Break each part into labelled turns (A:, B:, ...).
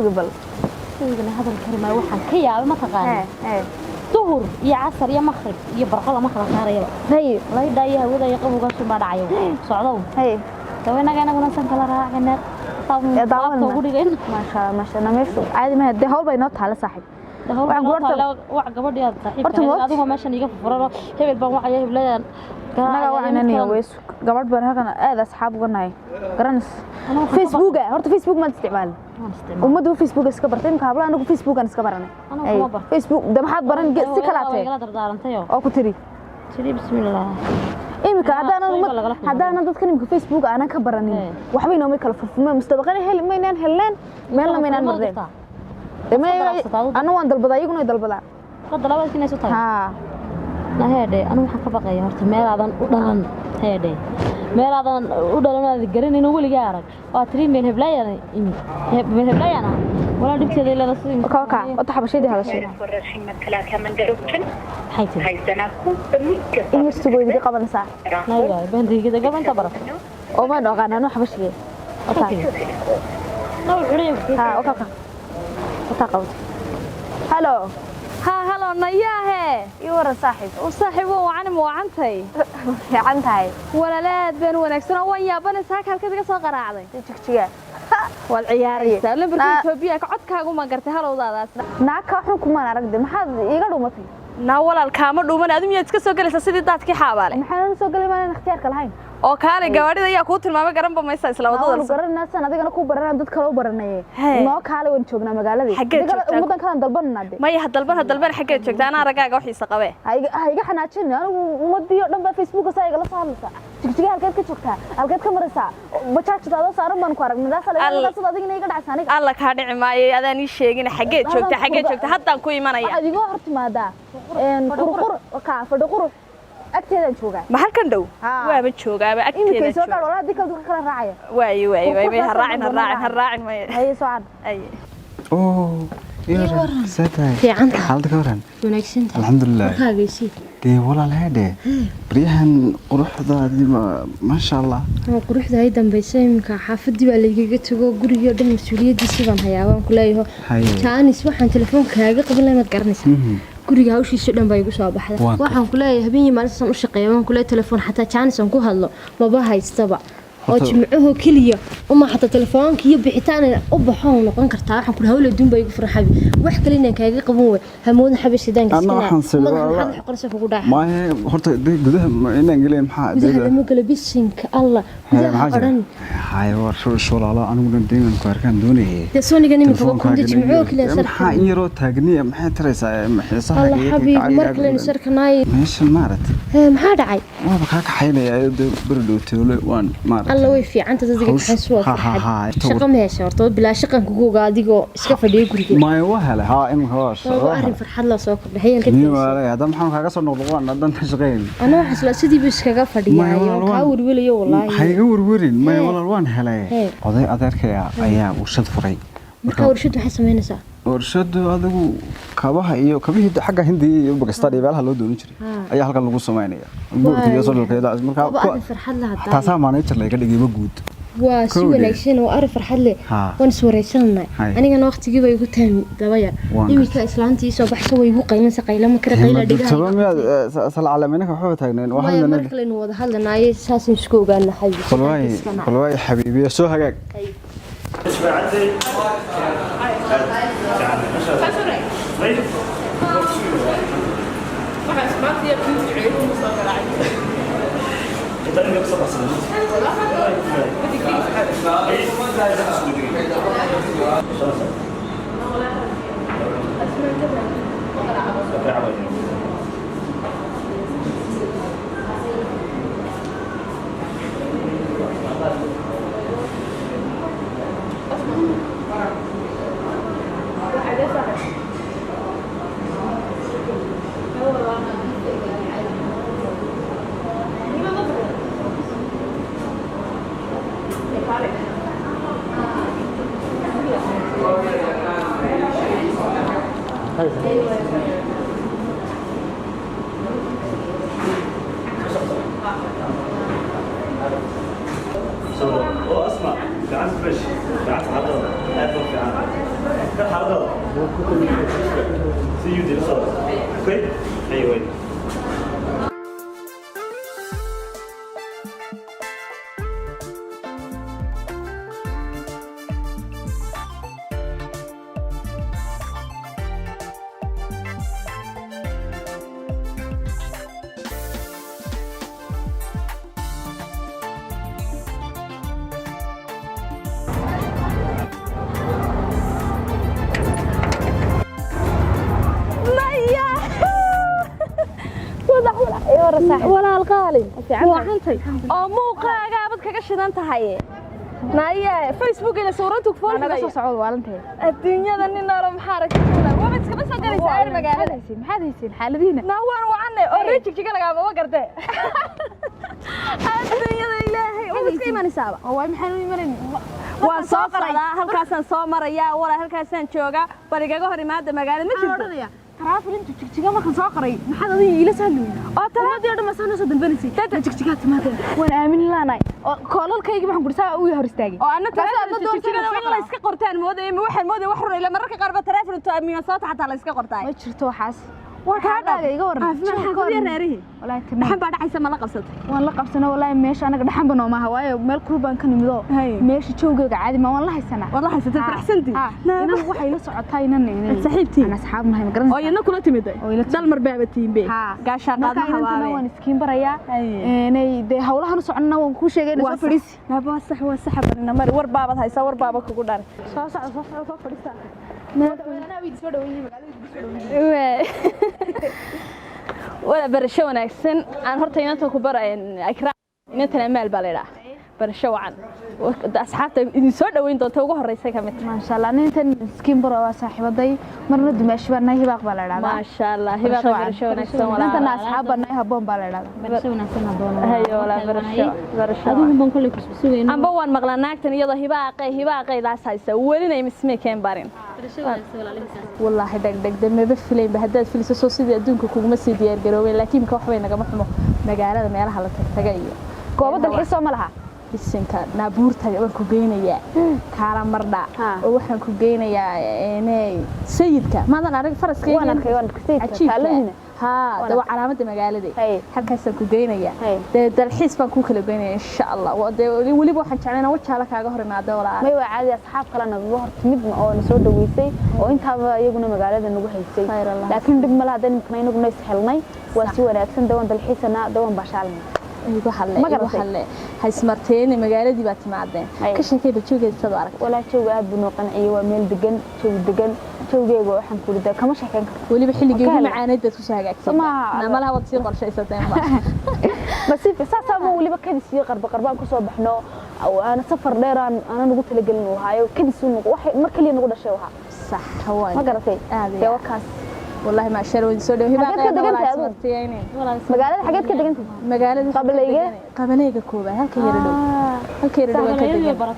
A: سوقبل
B: سوقنا هذا الكلمة وحن كيا ما تقال ظهر يا عصر يا مغرب يا برقة مغرب صارية
A: هي
B: لا يدايا وذا يقبل قص ما دعيو صعدوا
A: هي
B: توينا كنا نسمع كلا راعنا
A: يا داون ما شاء الله ما شاء الله ماشي عادي ما هدي هول بينات على صاحب
B: waxaan goorta wax gabadhii aad saaxiibka adigu meeshan iga furaro hebel baan wacay hebladan
A: anaga waxaan wees gabadh baan halkan aad asxaab uga nahay garanas Facebook horta Facebook ma isticmaal ummadu Facebook iska bartay imka habla anagu Facebook aan iska baranay Facebook da maxaad baran si kala tahay oo ku tiri bismillah imka hadana dadkan imka Facebook aanan ka baranin waxba inoo kala furfumay mustaqbalka helayaan meel la meeynaan marday أنا وان دلبضا يقولون دلبضا
B: قد لا بس كنا يسوتها ها لا هذا أنا وحنا كبقى يا هرت ميل هذا ودلنا هذا ميل هذا ودلنا ذكرني إنه ولي جارك واترين من هبلايا من هبلايا أنا ولا جبت هذا إلا نصين
A: كوكا أطحب شيء ده هذا الشيء
B: حيتي
A: هاي سناكم إيه يستوي ذي قبل ساعة
B: أيوة بندي كده قبل تبرة
A: أو ما نوعنا أنا حبش ليه أطحب ها أوكا تقول هلو
C: هلو نياه
A: يورا صاحب
C: وصاحبه وعنتي
A: عنتي
C: ولا لا بين ونكسنا ويا بنس هاك halka soo qaraacday
A: jigjiga
C: wal ciyaaraysa lambarka Itoobiya ka codkaagu ma gartay halowdaadaas
A: naaka waxaan kuma aragday maxaad iiga dhumatay
C: na walaalkaama dhuuman aad miyaad iska soo galaysaa sidii dadkii xaabaalay
A: maxaan soo galay maalan ikhtiyaarka lahayn
C: oo kaale gawadida ayaa ku tilmaamay garan ba maysa isla wadada
A: garanaysan adigana ku baranaan dad kale u baranayay noo kaale waan joognaa magaalada mudan kale dalbannaade
C: ma yaha dalban xagee joogtaa ana ragaaga waxiisa qabe
A: hayga xanaajin anigu umadiyo dhan ba Facebook sayga la soo hadlaysa jigjiga halkeed ka joogtaa halkeed ka maraysaa bajaajtaada saaran baan ku aragnay daasada adigina iga dhacsan
C: alla ka dhici maayay adaan ii sheegin xagee joogtaa haddaan ku imanaya
A: adigoo hortimaada qurqur ka fadhi qurux أكتر جوجا
C: ما هالكن دو وين جوجا بأكتر
A: إنك يسوق على ولا ديك الدكتور كلا راعي
C: واي هالراعي ما
A: هي سعد
D: أي يورا ساتاي
B: في عندك
D: حالتك ورن
B: ونكسنت
D: الحمد لله
B: هذا شيء
D: دي والله الهدى بريحن قروح ذا دي ما شاء الله
B: قروح ذا أيضا بيسمك حافظي بقى اللي جيت تقول قولي يا دم مسؤولية دي سبعة هيا كلها كان يسمح عن تلفونك هاجي قبل ما تقرنيس guriga hawshiisa dhan bay igu soo baxday waxaan ku leeyahay habeenii maalintan u shaqeeyo waan ku leeyahay telefoon xataa chance ku hadlo maba haystaba oo jimcuhu kaliya uma xataa telefoonka iyo bixitaan u baxoon noqon kartaa waxaan ku hawlo duun bay igu farxay wax kale inaan kaaga qaban way hamood xabashidan
D: gaskina ma horta gudaha inaan gelin maxaa
B: gudaha ma kala bisinka Allah
D: hay war soo laalo anigu deegan ku arkaan doonayay
B: tasoniga nimika ku jimcuhu kaliya
D: sarka maxaa in yaro taagniya maxay taraysaa xiisaha
B: Allah xabiib markale sarkanaay
D: meeshan maarat
B: maxaa dhacay
D: waa ka xaynaya bardhow toole waan maarat
B: الله ويفي عنت تزيد حسوة شقة ماشي ورطة بلا شقة كوكو قاعديكو إسكافة ديكوري
D: ما يوهله ها إم خلاص
B: أعرف فرحة الله سوكر هي الكتير
D: نيوه هذا محمد كاغا صار نقولون هذا تشغيل
B: أنا أحس لا سيدي بس كاغا فديا يوم كاور ولا يو والله
D: هيجور ورين ما والله الوان هلا هذا أذكر يا ورشد فري
B: ورشد حس مين سا
D: ورشد هذا كابها إياه كابيه حاجة هندي باكستاني بالها لو دون شري أي حاجة لو سمعينية بقول يوصل كذا
B: مركب فرحة الله
D: تاسع ما نيجي لك اللي يجيبه جود
B: وسوي ليشين وأعرف فرحة لي ونسوريشلنا أنا كان وقت جيبه يقول تهم دوايا يمي كإسلامتي صباح سوي يبقى ينسى قيلة ما كره قيلة دي
D: تمام يا صل على منك وحوة تاجنين
B: واحد من المركل إنه وده هذا ناي أساس مشكوك أنا حبيبي
D: والله حبيبي سو هجاك
E: اسمع تعال فريش تعال حضر لا تروح See you this summer. Okay? Anyway.
C: ولا القالي وعنتي oo muuqaaga abad kaga shidan tahay naya facebook ila sawiratu ku
A: anaga soo socod waalantay
C: adduunyada nin noro maxaa aragtay waa mid iska soo galaysa ay magaalada
A: maxaad haysiin xaaladiina
C: nawaan wacanay oo reejigjiga laga ma gartay adduunyada ilaahay oo iska imanaysaaba
A: oo way maxaan u imanin
C: waan soo qaradaa halkaasaan soo maraya wala halkaasaan jooga barigaga hor imaada magaalada ma jirto
A: taraafil intu jigjiga markan soo qaray maxaad adiga ila sahluun oo tamadii oo dhamasana soo dalbanaysi dad jigjiga timaadeen waan aamin laanay oo koolalkayga waxaan gursaa u hor istaagay
C: oo anna taasoo jigjiga la iska qortaan mooday ma waxay mooday wax run ila mararka qaar ba taraafil intu amiin soo taxta la iska qortay
A: ma jirto waxaas وكذا يقول والله
C: تمام بعد عيسى ما لقبسته
A: والله قبسنا والله ماشي أنا قد حنبه نومها هواي مال كروبان كان يمضوا ماشي شوقك عادي ما والله السنة
C: والله حسيت فرحسنتي
A: أنا وحي لسه عطاينا إني
C: صاحبتي
A: أنا أصحاب ما هي مقرن
C: أو ينا كلها تمدي دل مربع بتيم بي قاش قاعد
A: حوالي وان سكين بريا إني ده هؤلاء هنصعنا ونكون شيء جينا سفريس
C: لا بس هو السحب إنه مر ور بابا هاي صور بابا كقدر
A: صاصع سفريس
C: ولا برشة وناكسن عن هرتين أنتوا كبار أكرام نتنا مال بالله برشة وعن أصحابته يسود وين توجه الرئيس كمت
A: ما شاء الله نتن سكين برا صاحب ضي مرة دمشق برنا هي باق بالله
C: ما شاء الله هي باق برشة وناكسن ولا
A: نتنا أصحاب برنا هبون بالله
B: برشة وناكسن هبون
C: هي ولا برشة
B: هذول بنقول لك سوين
C: أم بوان مغلناك تاني يلا هي باقي لا سايسة ولنا يمسمي كان بارين والله دق ما بفلين بهداد فلوس سو سيدي adduunka kuma sii diyaar garoobay laakiin ka wax weyn naga xumo magaalada meelaha la tagay iyo goobada xiiso ma laha bisinka naabuurta waan ku geenayaa kaala mardha oo waxaan ku geenayaa inay sayidka maadan arag faraskayga
A: waan arkay sayidka kaalina
C: ها دوا علامة مقالدي هالكاسة كوجينيا ده الحس بنكون كله جينيا إن شاء الله وده ولي بوحن شعلنا وجهك كاجهر مع دولة
A: ما هو عادي أصحاب كلنا بظهر تمد أو نسود ويسي وأنت هذا يجونا مقالد إنه بحيسي لكن دم لا دين كنا ينقول نسحلني وسوى رأسن دوان الحس أنا دوان بشالنا
C: يقول هالسمرتين مقالدي بتمعدين كشين كيف بتشوفي الصدارك
A: ولا تشوف بنو قنعي وميل دقن شوف دقن شوف جيجو وحن كل ده كم شحن
C: ولي بحل جيجو معاند بتوشها ما لها وتصير قرشة ستين
A: بس في ساعة مو اللي بكذا يصير قربان كسب إحنا أو أنا سفر دير أنا نقول تلقين وهاي وكذا سون واحد مركلي نقول الشيء
C: صح هو
A: ما قرأتي يا وكاس
C: والله ما شروا يسولوا هي
A: مقالة حاجات كده جنتي
C: مقالة قبلية كوبا هالكيردو كده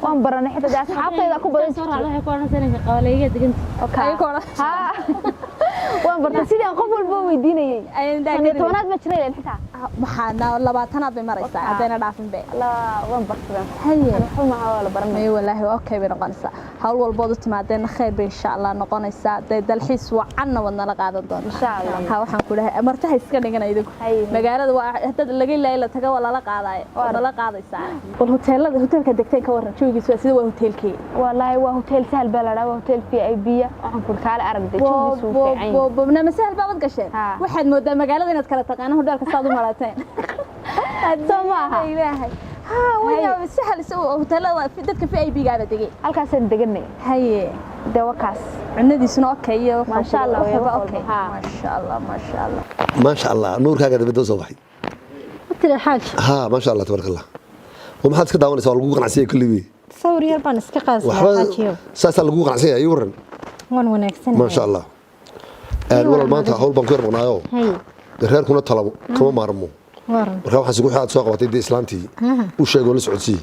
A: وان برا حتى ده أصحابي إذا كوبا
B: صار على كورنا سنة قبلية جنتي
A: أوكي وان برا سيدي أقفل بوم يديني أنا توانات ما تشري لين حتى
C: محنا ولا بعتنا بمرسى عدنا رافن بي
A: لا وان برا
C: هي
A: حما ولا برا
C: أي والله أوكي بنقنصة هول والبوضة معدنا خير بإن شاء الله نقنصة ده الحس وعنا ونلقى إن
A: شاء الله
C: ها waxaan ku dhahay martahay iska dhigana idinku magaalada waa hadda laga ilaa la taga wala la qaaday wala la qaadaysaa wal hoteelka degtay ka waran joogiisu sida waa hoteelkii
A: wallahi waa hotel sahal balada waa hotel VIP waxaan ku kala aragday joogiisu fiican
C: boobna masahal baad gasheen waxaad moodaa magaalada inaad kala taqaano hoteelka saad u marateen
A: soomaha
C: ilaahay ها ويا سهل سو هوتيلada dadka VIP gaaba degay
A: halkaas aan deganay
C: haye
A: dawakaas
C: cunadiisuna okay iyo
A: ma sha Allah
C: okay ma sha Allah
F: ما شاء الله نور كاغا دبدو soo baxay
B: قلت له حاج
F: ها ما شاء الله تبارك الله وما حد iska daawanaysa waa lagu qanacsiyo kullibi
B: صور yar baan iska qaasay
F: saasa lagu qanacsiyo ay waran
B: wan wanaagsan
F: ما شاء الله walaal maanta hawl baan ku yarmaqnaayo reerkuna talabo kama maarmo marka waxaan sugu xaad soo qabatay islaantii u sheego la socodsi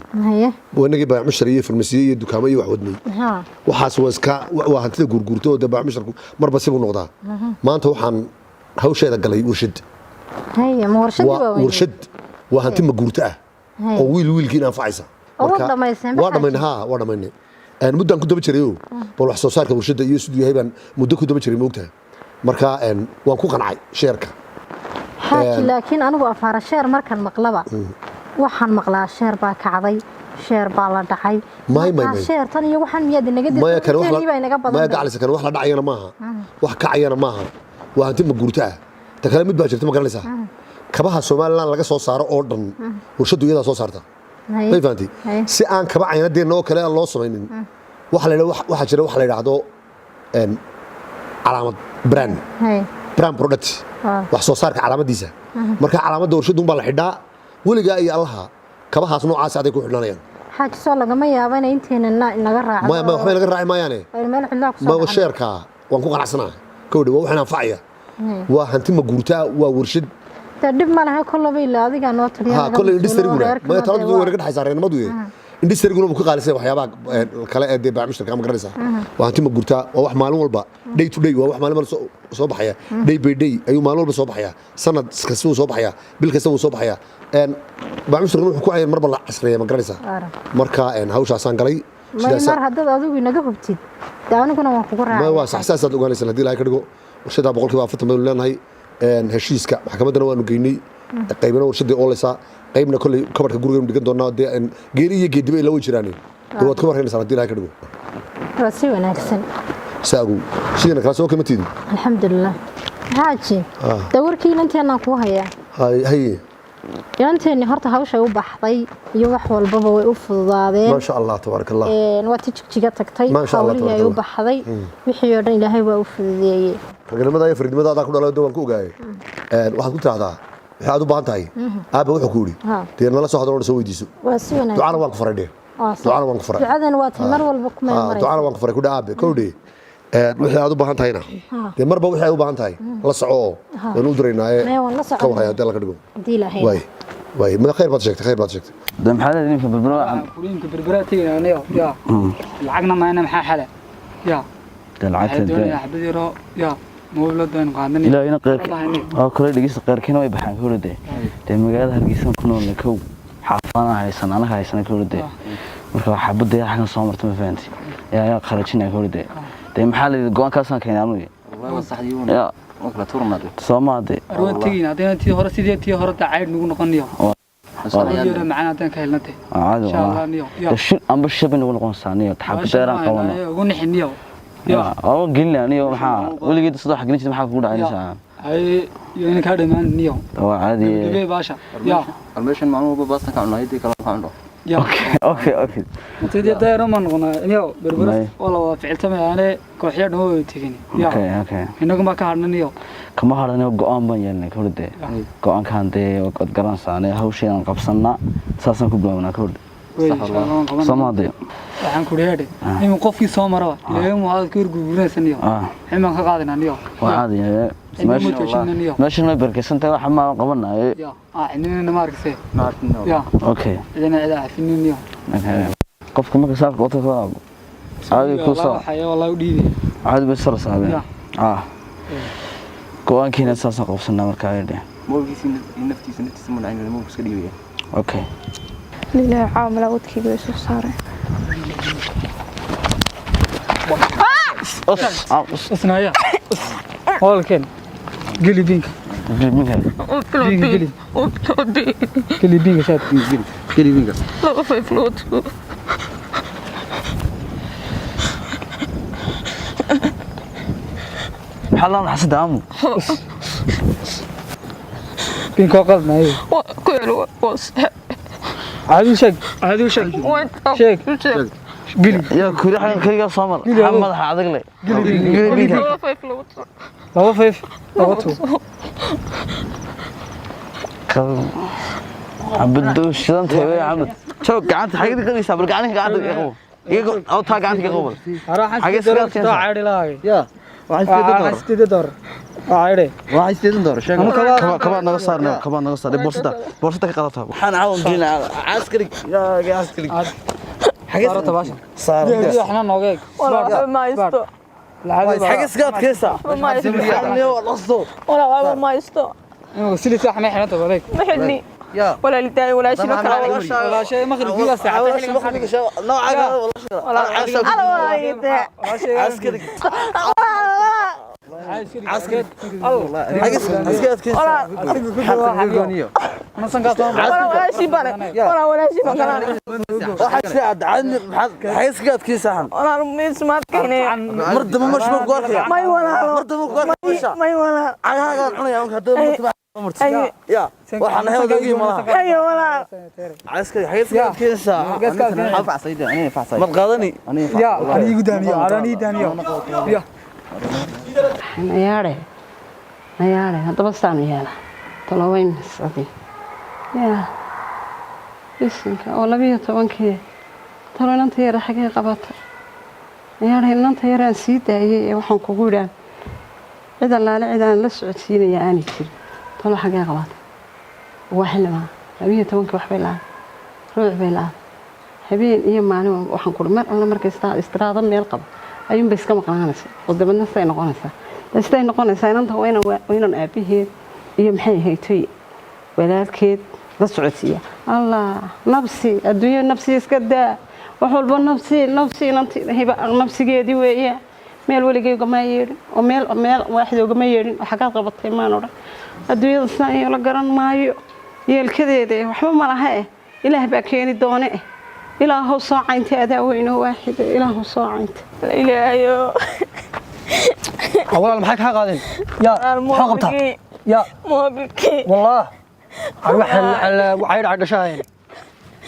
F: wanagi baa mushari iyo farmasiye iyo dukaamo iyo wax wadnay waxaas waska waa hantida gurgurto oo baa musharku marba si uu noqdaa maanta waxaan hawsheeda galay warshad warshad waa hanti ma guurta ah oo wiilkiina anfacaysa
B: waa dhamaysan
F: waa dhamayna muddan ku daba jiray bal wax soo saarka warshada iyo sidoo yahay baan muddo ku daba jiray moogtahay marka waan ku qancay sheerka
G: laakiin anigu afaara sheer markan maqlaba waxaan maqlaa sheer baa kacday sheer baa la dhacay sheer tan iyo waxaan miyaad naga
F: dirtay naga badan ma gacalisa kan wax la dhacayna maaha wax kacayna maaha waa hanti ma guurtaa ta kale mid baa jirta ma garanaysaa kabaha Soomaaliland laga soo saaro oo dhan warshadu iyada soo saarta way faanti si aan kaba caynadeena oo kale loo sameeynin waxa jira wax la yiraahdo calaamad brand product wax soo saarka calaamadiisa marka calaamadda warshadu baa la xidhaa waliga iyo allaha kabahaas noocaas aday ku xidhanayaan
G: xaaj soo lagama yaabo in inteena naga raaco
F: ma waxba laga raaci maayaane
G: meel xidlaa ku soo
F: ma sheerka waan ku qanacsanahay kowdii waa waxaan faacaya waa hanti ma guurtaa waa warshad
G: dib ma laha kulaba ilaa adiga noo taliya
F: ha kulay industry-guna ma taladu way naga dhaxaysaa reernimadu industry-guna ku qaalisay waxyaabaha kale ee deebac mushtarka ma garanaysaa waa hanti ma guurtaa waa wax maalin walba day to day waa wax maalin walba soo baxaya day by day ayuu maalin walba soo baxaya sanad kasta uu soo baxaya bil kasta uu soo baxaya baac mushtarka wuxuu ku cayeen marba la casriyeeyay ma garanaysaa marka hawshaasaan galay
G: mar hadda adigu inaga hubtid daaniguna waan kugu raacay
F: ma waa saxsaasaad ogaanaysan hadii la ka dhigo warshada 40% ma leenahay heshiiska maxkamadana waanu geynay qaybna warshada oo leysa qaybna kulay kabarka guriga dhigan doonaa geeri iyo geediba ila way jiraan waad ka warhaynaysaa hadii la ka dhigo
G: rasi wanaagsan
F: saagu sidana kala soo kamatiid
G: alxamdulillah haaji dawarkiina inteena ku haya
F: hay
G: yaanteeni horta hawsha u baxday iyo wax walbaba way u fududaadeen
F: ma sha Allah tabarakallah
G: waa tijjiga tagtay hawlihi ay u baxday wixii oo dhan Ilaahay waa u fududeeyay
F: ragnimada iyo fariidnimada aad ku dhalay waan ku ogaayay waxaad ku taahdaa waxaad u baahan tahay aaba wuxuu ku yiri deerna la soo hadalno soo weydiiso
G: waa si wanaagsan
F: ducana waan ku faradhe ducana waan ku faray
G: ducadan waa tan mar walba kuma maray
F: ducana waan ku faray ku dhaabe kowdhe wixii aad u baahan tahayna de marba wixii aad u baahan tahay la soco waan u diraynaa ka waraya hadii la ka dhigo way ma khayr baad sheegtay
D: ده محل إنك بالبراءة
H: إنك بالبراءة تيجي يا العقنا ما أنا محل حلا يا
D: ده العتل ده
H: حبيبي رو يا مولود ده نقعدني
D: لا هنا غير كل اللي جيس غير كنا يبحث كل ده ده مجال هرجيسنا كنا ولا كو حافظنا هاي سنة أنا هاي سنة كل ده مركب حبود ده إحنا صامرت ما فهمتي يا خرجنا كل ده ده محل الجوان كاسنا كنا عملي
I: والله صح ديون
D: يا
I: وكلا تورمادي
D: صامدي
H: روان تيجي نادينا تي هرا سيدي تي هرا تعايد نقول صار معنا تان كهلنته
D: عادي
H: إن شاء الله نيو
D: الشيء أم بالشبه نقول قنصانية تحب تيران قوانا
H: يقول نحن نيو
D: يا أو قلنا نيو محا ولي قد صدق قنيش محا كود عادي ساعة
H: هاي يعني كهذا من نيو
D: طبعا عادي
H: دبي باشا يا
I: المشين معلومة بس كانوا هيدي كلام كانوا
D: أوكي
H: متى داير من قلنا نيو بربرس والله فعلت ما يعني كوحيان هو تيجيني
D: أوكي
H: إنكم ما كهرنا نيو
D: كما هذا قوان بيننا كل ده قوان كان ده وقد قرن سانة هو شيء أنا قبصنا ساسن كبلونا كل سمادي
H: waxaan ku leeyahay in qofkii soo maro ilaahay mu hada ku gurguuraysanyo ximaan ka qaadana niyo
D: waadi meesha ma barkasanta wax ma qabanayo
H: inna ma arkay ya
D: okay
H: idina ila afiniyo
D: qofka marka saar qoto qaabo aadi ku soo
H: waxay wallahi u dhiibay
D: aadi bas soo saabay go'aankiina saasan qabsana marka ay dheh
I: moolkiisina naftiisa ma lahayn moolku iska dhiibay
D: okay
C: لله عامل ودكي بيسو صاري
H: اسنايا هولكن قلي بينك قلي بينك شاد قلي بينك
C: لا في فلوت
D: محل حسد عمو
H: بينك قلبنا ايه
C: كيلو وس
H: عادي شق شق قلي
D: يا كوري حين كيغا صامر محمد حادق لي قلي
C: لا في فلوت
H: لو فيف لو
D: عبدو شلون تهوي يا عبد شوف قعدت حقيقة قلي صبر قعدت يقول أو تا قعدت يقول
H: حاجة سكت كذا عادي لا يا واحد دور عادي
I: واحد دور شيء
D: كمان نقصر كمان نقصر بورصة كقطعة حنا عاون جينا عسكري يا عسكري
H: حاجة تباشا
D: صار
H: احنا نوقيك
C: ولا ما يستو
D: حاجة سكت كيسة
C: ما يستو
D: والله الصوت
C: ولا ما يستو
H: سيلي احنا تبالك
C: محني ولا لتاني ولا شيء
H: ولا شيء مغرب فيها ساعة
D: نوعك
C: ولا
D: عسكري عسكري
C: ولا شيء بنا ولا شيء بنا
D: واحد ساعد عني حيسكت كي ساحن
C: ولا رميس ما تكيني
D: مرد ما مش مقورك
C: ما يولا
D: مرد مقورك
C: ما يولا
D: عاها قال حنا يوم هذا مرت يا waxaan hayay malaha
C: ayo wala
D: عسكري حيسكت كي ساحن
I: حفع صيدي أنا حفع صيدي
D: ما تقادني
H: يا أنا يقداني أنا دانيو يا
J: نياري هذا بس أنا يلا طلعين الصدي يا بسنك ولا بيت وانكي ترى أنت يا حاجة قبضت نياري أنت يا نسيت هي وحن كقولان إذا لا إذا لسه تسيني يا أني كثير طلع حاجة قبضت وحنا ما بيت وانكي وحبيلا روح بيلا حبين إيه معنا وحن كل مرة أنا مركز استراضا من القبض أيوم بس كم قناص قدامنا سين قناص سين قناص أنت وين أبيه يوم هي توي ولكن لسعودية الله نفسي الدنيا نفسي إسكدا وحول نفسي أنت هي بقى نفسي جدي ويا ميل ولقي جماير وميل واحد وجماير وحاجات قبضت ما نورا الدنيا الثانية ولا قرن مايو يالكذا ده وحول ما لها إله بكيني دونه إله صاع أنت أداوينه واحد إله صاع أنت
C: إلهي
H: أولا محاك هذا يا حقبتها يا
C: مو بالكي
H: والله أروح على وعير على شاين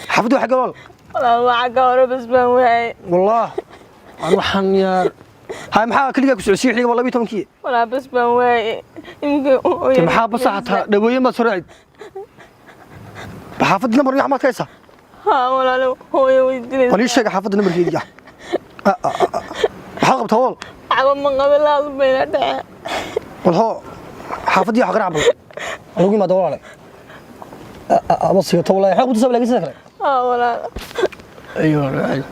H: حفظوا حق والله
C: والله عقارب بس بوعي
H: والله أروح يا هاي محا كلية كسر لي والله بيتهم كي
C: ولا بس بوعي يمكن
H: محا بصحتها دوية ما سرعت بحافظ نمر يا حماد كيسة
C: ها ولا لو هو يودي
H: وليش شيء حافظ نمر كي يا حقبتها والله
C: عقب من قبل لازم بيناتها
H: والله حافظ يا حق رعب ألوقي ما دور عليه أبصي طولة حق بتصير لقي سكرة
C: ولا
H: أيوة
C: ولا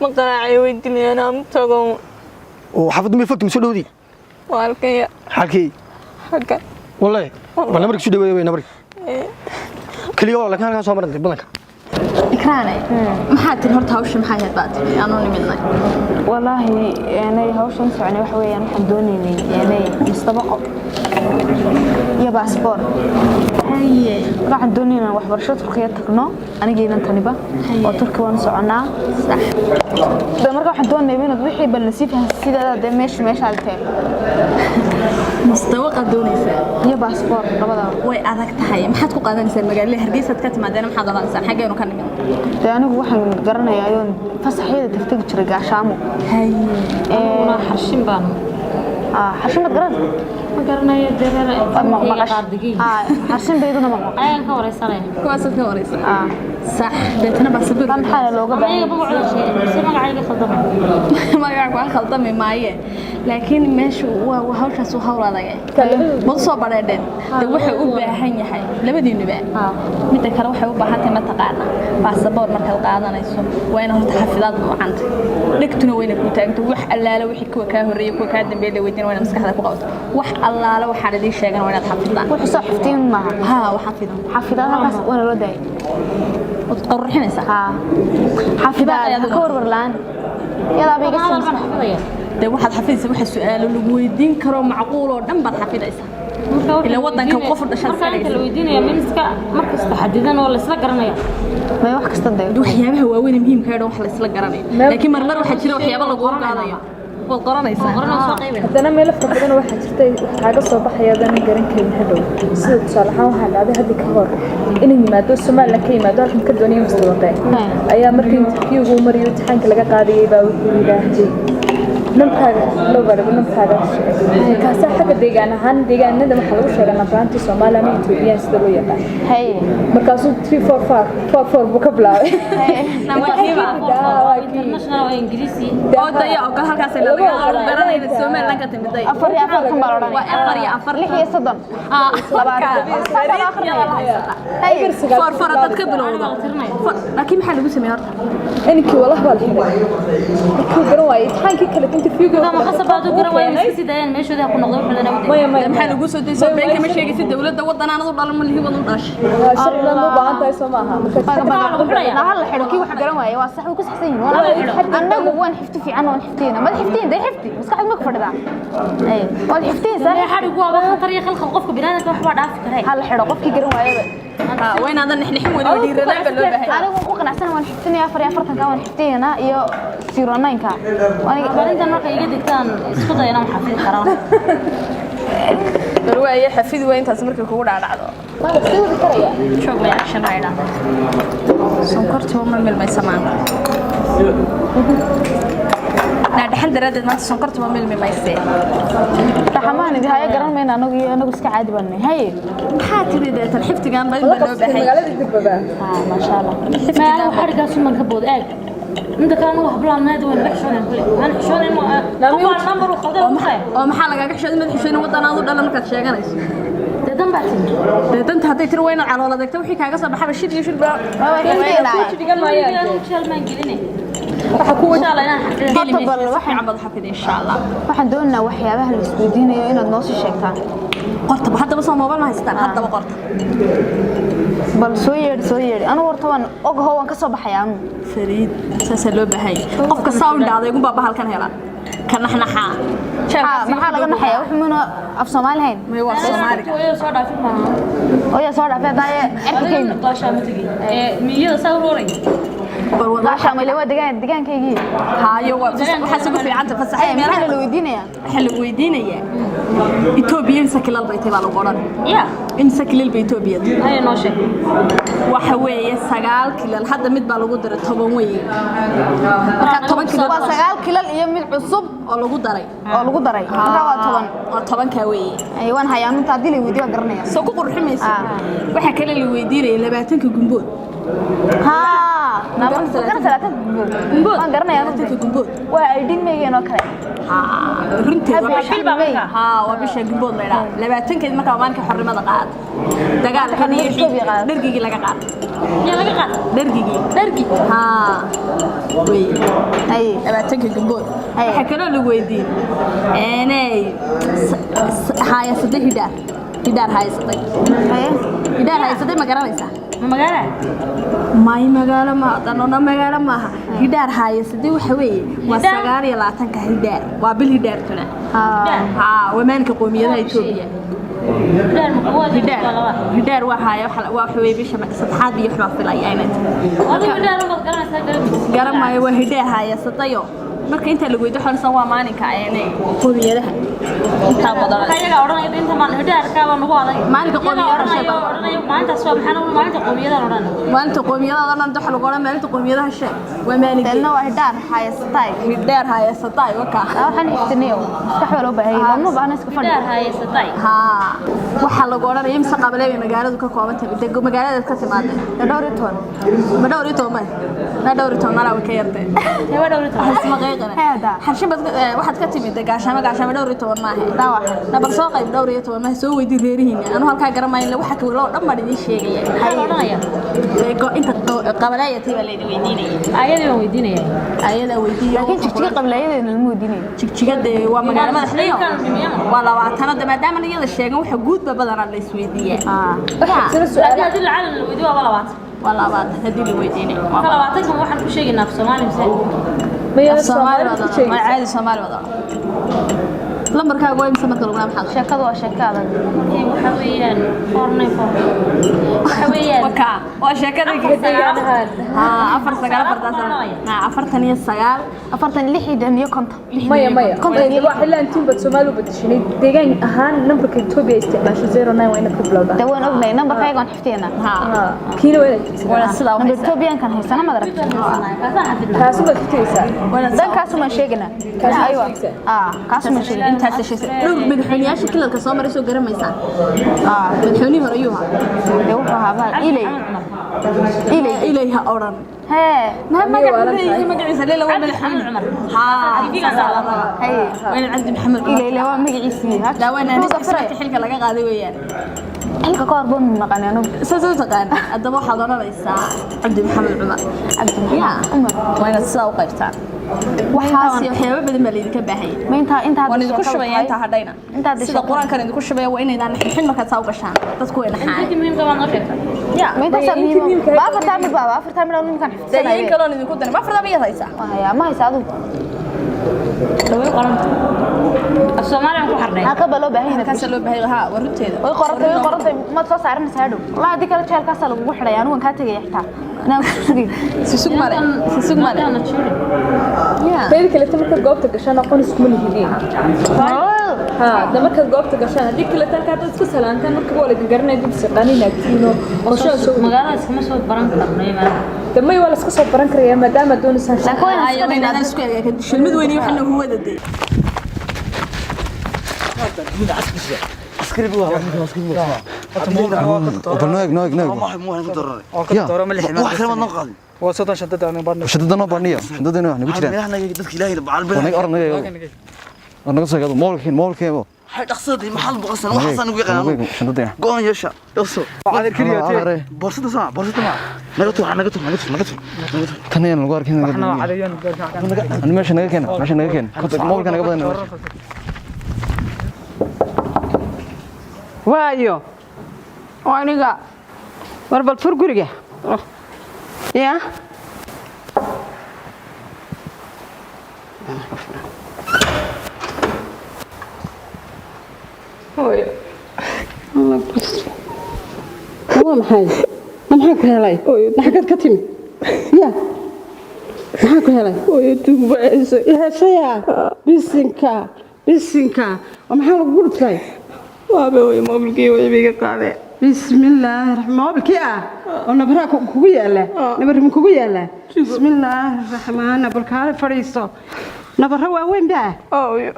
C: ما قناعي ويدني أنا متقوم
H: وحافظ ما يفك مسؤول دي
C: والكيا
H: حكي والله ما نمرك شو دوي نمرك كلي والله كان كان صامر بدنك
A: إكراني maxaa tir horta hawsha maxay ahayd baad aanu nimidnay wallahi yani hawshan soconi wax weeyaan waxaan doonaynay yani mustabaqo iyo baasaboor haye waxaan doonaynaa waxbarasho Turkiga tagno anigeena taniba oo Turkiga waan soconaa sax marka waxaan doonaynaa inaad wixii bal nasiifaha sidaada meesha alteen mustawaqa doonaysa iyo baasaboor labada way adag tahay maxaad ku qaadanaysaa magaalada Hargeysa ka timaadeen maxaad oranaysaa xageenu ka nimid anigu waxaan garanayaa ayoon fasaxyada tagtagi jiray gaashaamo
G: أنا حرشين بان
A: حرشين garan
G: ما قرنا يدرر ما قاردقين
A: حرشين بيدنا ما
G: أيان كوريسانة
C: كواسة كوريسة صح بيتنا بس بير
A: كم حالة لو قبل
G: ما يبغوا على شيء بس ما قاعد يخلطمه
C: ما يعرف خلطمي معي لكن ماشي وهوش سوهور هذا ما تصاب بردين توحي أوبا هني حي لبدي نبأ متى كروحي أوبا حتى ما تقعنا باسبور مركز قاعدنا يسون وين هم تحفظات وعنت لكتنا وين كنت أنت وح الله لو يحكوا كهرية كوكاد بيد ويدين وين مسك هذا فوقات وح الله لو حردي شيء وين تحفظنا
A: وح صحفتين معه
C: ها وحفظهم
A: حفظنا بس وين رداي
C: وتقرحين سا
A: حفظنا كور برلان يلا بيجي
C: ده واحد حفيظ واحد سؤال اللي ويدين كرو معقول ودن بad xafidaysa ila wadanka qof dhashay
G: marka la weydiinayo miska markas taxadidan oo la isla garanayo
A: ma wax kasta day
C: waxyaabaha waaweyn muhiimka ah wax la isla garanayo laakiin marmar waxa jira waxyaabo lagu qaadayo wad qaranaysaa
K: hadana meel fadlan waxa jirtay waxa ka soo baxayaan garan karin hadhow sida salaxan waxa dhacday hadii ka hor inay yimaado Soomaaliland ka yimaado halkan ka doonayay mustaqbalka ayaa markii interviewgu mariyo imtixaanka laga qaadayay baa wuxuu yiraahday نمكاga loo gaadho نمكاga kaasa xaga deegaanada waxa lagu sheegaa nabraanti Soomaaliland iyo Itoobiya sida loo yaqaan hay markaas 344 buu ka bilaabay
G: international English
C: oodaya oo halkaas laga garanayay Soomaaliland ka timiday
A: afar kan baa waa afar iyo 30
C: hay for dad ka bilowda laakiin maxaa lagu sameeyay horta
K: inkii wallahi waa la xiray garan waayay imtixaankii kala interviewga
B: ma qasabado garan way sideen meeshooda ku noqdo xulana
C: maxaa lagu soo deysay been kama sheegaysid dawladda wadanaanadu dhalan ma lihi wadu dhashay
K: shaqada loo baahan tahay Soomaha
A: hal xidho kii wax garan waayay waa sax uu ku saxsan yahay annagu waan xifti fiican waan xiftiina ma xiftiin day xifti maskaxda ma ku fadhida waan xiftiin sax
B: xarigu waa tariiq khalq qofka binaadamka wax baa dhaaf karay
A: hal xidho qofkii garan waayay
C: وين هذا نحن وين وديرنا بلو بهي
A: أنا أقول قناعسنا ونحفتني أفريا فرتنا كمان حفتينا يا سيرانين كا
B: وأنا بعدين مرة يجد كان سقطة ينام حفيد كرام
C: دلوقتي حفيد وين تسمرك كقول على عضو
A: ما بتصير بكرية
C: شو بيا عشان هاي لا سكرت هم من ما يسمعون دحين درادد ما سكرت هم من ما يسمع
A: رحماني دي هاي قرن مين أنا قصك عادي بني هاي
C: حاتري ده الحفت جنب بلو بهي
A: ما شاء الله
B: ما أنا حرق أسمع كبود أك أنت كانوا وحبلا نادي وين بحشون كله أنا حشون ما هو النمبر وخذوا
C: ومحلك حشون ما حشون وطنا ضد أنا ما كنت شيء جنس
B: دم بعدين
C: ده أنت هتيجي وين على ولا دكتور وحكي كذا صباح بشيء يشيل بقى
A: waxaan doonaa waxyaabaha la isweydiinayo inaad noo soo sheegtaan
C: qorta hadda bas moobal ma haystaan hadda qorta
A: bal soo yeedhi anu warta waan ogaho waan ka soo baxayaa anu
C: fariid saas loo baahay qofka sound dhaaday ugu baa halkan helaan kan naxnaxa
A: maxaa laga naxayaa wax muna af Soomaali hayn
C: ma waa Soomaali
B: soo dhaafin ma
A: oo soo dhaafay daaye
B: erkeen qaasha ma tagi miyada sawirooray
A: والله ما لو دقان كيجي
C: هايو وحسب في عنده فصحيه
A: ما حلو ويدينيا
C: حلو ويدينيا إثيوبيا سكيل البيت بقى القرآن
B: يا
C: إن سكيل البيتوبيا
B: هاي نوشة
C: وحوي سجال كلا لحد مد بقى القدرة طبعوي طبعا كلا
A: سجال كلا اليوم العصب
C: القدرة
A: القدرة
C: طبعا كوي
A: أيوة هاي أنا تعديلي ويديو قرنيا
C: سوق قرحميس وحكي لي ويديري لبعتنك جنبود
A: ها نعم فكرت ثلاثة جنبود ما قرنيا أنا
C: جنبود
A: وأيدين ميجي نوكرة
C: runtii waa bisha gudbood leeyahay labaatankeed marka maanka xornimada qaad dagaalkan iyo dhargigi laga qaad
B: yaa laga qaad dhargi
C: ha way ay labaatanka gudbood waxa kale lagu weydiin inay hay'adda hidaar hay'adda ma garanaysaa magaalo ma dhanona magaalo ma hidaar hay'adda waxa weeye waa 29 hidaar waa bil hidaar tuna wamaanka qoomiyadaha Itoobiya hidaar waxa weeye bisha saddexaad iyo xubin filayayna garan maayo waa hidaar hay'adda marka inta lagu weydiyo xorsan waa maalinka ayay qoomiyadaha inta badan
B: ayaga oranay inta maan hidaarka waa nagu aday
C: maalinka qoomiyadaha
B: oranay maanta soo maxana maalinta qoomiyadaha oran
C: maalinta qoomiyadaha oran daxal oran maalinta qoomiyadaha sheeg waa maalinka
A: dalna waa hidaar hay'adda
C: waka
A: waxaan iftiniyo sax loo baahay lama baahna iska fadhi
B: hidaar hay'adda
C: ha waxa lagu oranay imsa qabalay magaaladu ka kooban tahay deg magaalada ka timaadeen dhowritoon mala ka yartay هذا حرشة واحد كتير دقاشة ما قاشة دوري توان ما هي داوح نبر ساق دوري توان ما هي سوي دي غيرهن أنا هالكا جرمين لو حكوا لو لما بدي شيء يعني أنت قبلاية تبى اللي ويديني
B: أيده ويديني
A: لكن تشتكي قبلاية الموديني
C: تشتكي ده ومقال ما دحليه ولا وعتنا ده ما دام اللي يلا الشيء وحجود ببدر على السويدية
B: هذا العالم الويديو
C: ولا بعد هدي اللي ويديني
B: ولا بعتكم واحد كل شيء في Soomaali
C: ما عادي Soomaali وضع لما ركاب وين سمعت لو نام حق
A: شكله وشكله
B: وحويان فورني وحويان
C: وكا وشكله أفر سجال أفرتني السجال
A: أفرتني لحيدن يكنت
K: مايا كنت واحد لا أنتم بتسمعوا بدشيني دقيقة أهان نمبر كتوبي استعمال 09 وين كبلا ده
A: توين أبني نمبر كاي قان حفتينا
K: كيلو
C: ولا سلا
A: نمبر توبيان كان هي سنة ما درت
K: كاسو بكتيسا
A: ده كاسو ما شيءنا أيوة كاسو ما شيء
C: أنت هالشيء لو مدحوني أشي كل الكسامر يسوق جرم يسان مدحوني هريوها
A: يوفها بقى
C: إليها أوران
A: ما
C: قاعد مقعد سليل وين محمد عمر وين عند محمد
A: إلى هو مقعد
C: لا وين أنا سمعت حلقة لقى قاضي وياه
A: حلقة كاربون نقاني أنا
C: سأتقان الدبوح حضرنا ليس عند محمد عمر يا وين الساق قيرتان waxaas iyo waxyaabo badan baa laydinka baahaya
A: ma inta
C: waan idinku shubaya inta hadhayna sida quraankan idinku shubaya waa inaydaan xixin markaad saa u gashaan dadku way naxaan intii muhiimka waan sheegtay ya
A: ma inta muhiim ba afarta mid ninkan
C: xifsanay in kale idinku daray afarta mid haysa
A: ma haysa adu
C: lawada qoranta
A: Soomaaliya ku xarnay ka balo baahin
C: ka soo baahay ha waruteeda
A: way qorantay ma soo saaranaysa hadhow wallahi hadii kale jeelkaas lagu xidhay anigu ka tagay xitaa inaan
C: sisug male ya
K: beed kale marka goobta gashaan aqoon isku leeyihiin ha marka goobta gashaan hadii kale tan ka isku salaantaan marka wala garanay dib saqaanina tiino oo soo
G: magaalada iskama soo baran karnay ma
K: damay wala iska soo baran karaya maadaama doonaysan
C: shaqooyin isku eega shilmid weyn iyo xana huwada day
D: askari buu
J: waayo aniga warbal fur guriga ya
K: hooyo
J: Allah bus waa maxay ku helay maxaad ka timi ya maxaa ku helay
K: hooyo tuubayso
J: ihashaya bisinka maxaa lagu gurtay
K: وابوي موبلكي ويبيك قاده
J: بسم الله الرحمن موبلكي ونبرا كوغو يالا نبر من كوغو يالا بسم الله الرحمن بركار فريسو نبر واوين با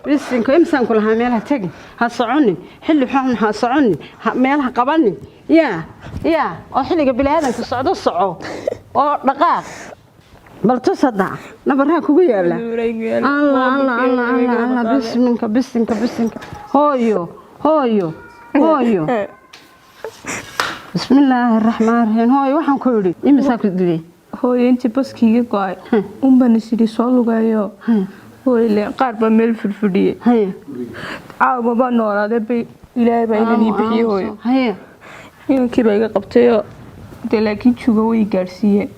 J: بسنكو امسان كلها ميلها تغي ها سoconi xilli xun ha soconi meelaha qabani ya oo xilliga bilaadanka socdo oo dhaqaaq bal tusada nabaraha kugu yaala Allah bisinka hooyo بسم الله الرحمن الرحيم هooyo waxaan ku yiri imisa ku dilay
K: hooyo intii baskiga go'ay bana sidii soo lugayo hooyo qaar ba meel furfudiyay caawa ba noolaade bay ilaahay baa inanii bixiyo hooyo inankii baa iga qabtayo dee laakiin juga way gaarsiiyeen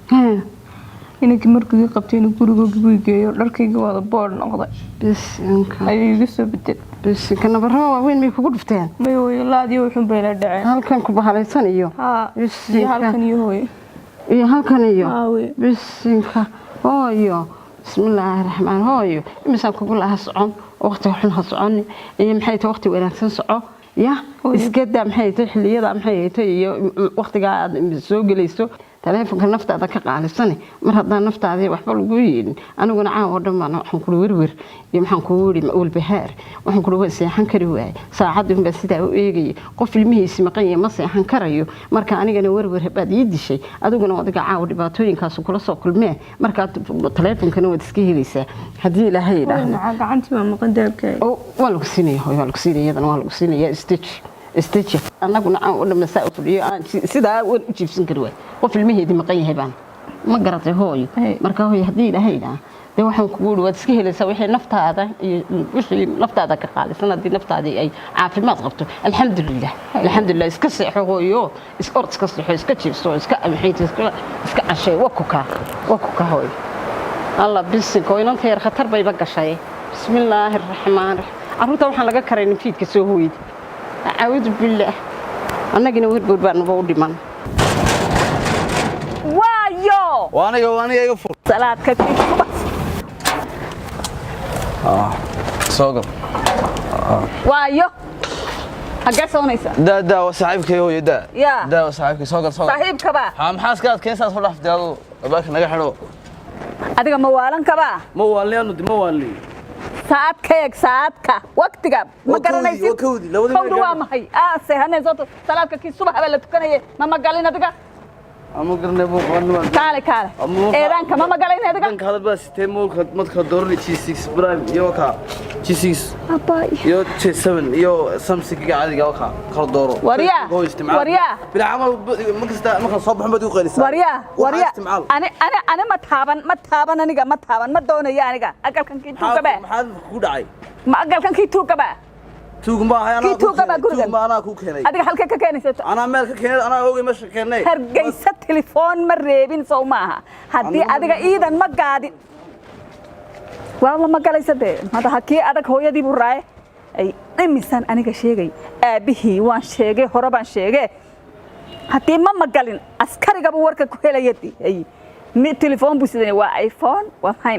K: inankii markuu iga qabtay inuu gurigooga buu geeyo dharkayga wada boodh noqday ayuu iga soo bedel
J: bisinka nabaro waaweyn may kugu dhufteen
K: may hooyo laadii wuxuun bay la dhaceen
J: halkan ku bahalaysan iyo
K: halkan iyo hooyo
J: bisinka hooyo bismillaahi raxmaan hooyo imisaan kugu laha socon waqti xun ha soconi iyo maxay tahay waqti wanaagsan soco ya iskeeda maxay tahay xilliyada maxay tahay iyo waqtiga aad soo galayso telefonka naftaada ka qaalisan mar haddaan naftaadii waxba lagu yeelin aniguna caawa dhammaan waxaan ku werwer iyo maxaan ku wiri maul bahaar waxaan ku way seexan kari waay saacadun ba sidaa u eegay qof ilmihiisa maqan ma seexan karayo marka anigana werwer baad ii dishay adiguna wadiga caawa dhibaatooyinkaas kula soo kulmee marka telefonkana wad iska helaysaa hadii ilaahay dhaahna
K: gacantii ma maqan daabkay
J: waa lagu siinaya استيج أنا كنا عن مساء فليا سيدا وجيبسن كروي وفيلمه دي مقيه بان ما قرأته هوي مركه يهدي له هيدا ده واحد كقول وتسكيه لسوي حين نفط هذا وش نفط هذا كقال سنة دي نفط هذه أي عافية ما ضغطه الحمد لله إسكسر هويو إسكورت إسكسر إسكتشيف سو إسكا محيط إسكا عشاء وكوكا هوي الله بس كوينون خير خطر بيبقى شيء بسم الله الرحمن الرحيم عروضه وحنا لقى كرين فيد كسوهويد أعوذ بالله أنا جينا ويرجع بان بودي مان
C: وايو
D: وانا يفر
C: صلاة كتير بس
D: صقر
C: وايو حاجة سونيسا
D: دا وصاحبك هو دا وصاحبك صقر
C: صاحبك بقى
D: هم حاسكات كيساس ولا في دالو باك نجا حلو
C: أديك موالن كبا
D: موالي
C: ساعتك وقتك ما قرنيسي وكودي لو ما هي سهنا زوت صلاتك كي صبح ولا تكنيه ما قالين هذا
D: أما قرني بو قانون
C: كاله إيران كما ما قالين هذا
D: كان هذا بس تيمو مدخل دورني شيء 6 برايم يوكا G6
C: أباي
D: يو G7 يو سامسونج عادي قالها كل دوره
C: وريا وريا
D: بلا عمل ما صوب محمد وقيلس
C: وريا أنا ما تابن أنا ما تابن ما دون يا أنا أقل كان كي توك بقى
D: محل كودعي
C: ما أقل كان كي توك بقى
D: توك ما هي أنا
C: كي توك بقى قرقن
D: ما أنا كوك هني
C: أديك حلقة كأني
D: أنا مالك كأني أنا هو مش كأني
C: هرجيس التليفون مريبين سوماها هدي أديك إيدا ما قاعد والله ما قال يصدق هذا حكي أديك هو يدي براي أي إنسان أنا كشيء أبيه وان شيء هربان شيء هدي ما قالين أسكري قبل ورك كهلا يدي أي من التليفون بس ده وآيفون وهاي